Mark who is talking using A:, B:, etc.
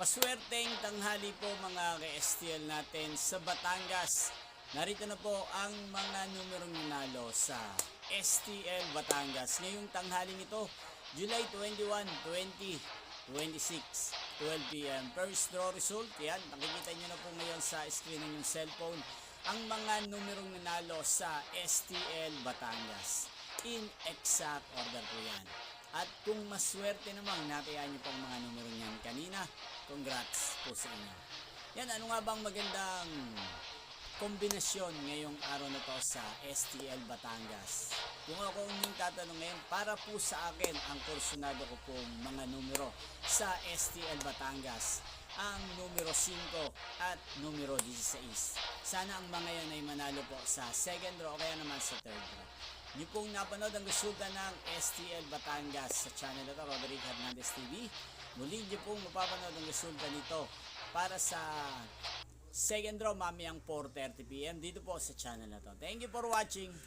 A: Maswerteng tanghali po mga ka-STL natin sa Batangas. Narito na po ang mga numerong nanalo sa STL Batangas. Ngayong tanghaling ito, July 21, 2026, 12 p.m. First draw result, yan. Nakikita nyo na po ngayon sa screen ng yung cellphone ang mga numerong nanalo sa STL Batangas. In exact order po yan. At kung maswerte namang natayaan nyo pang mga numero niyan kanina, congrats po sa inyo. Yan, ano nga bang magandang kombinasyon ngayong araw na to sa STL Batangas? Kung ako inyong tatanong ngayon, para po sa akin ang kursunado ko pong mga numero sa STL Batangas, ang numero 5 at numero 16. Sana ang mga yan ay manalo po sa second draw o kaya naman sa third draw. Niyo pong napanood ang resulta ng STL Batangas sa channel na ito, Roderick Hernandez TV. Muli niyo pong mapapanood ang resulta nito para sa second draw mamayang 4:30 p.m. dito po sa channel na ito. Thank you for watching.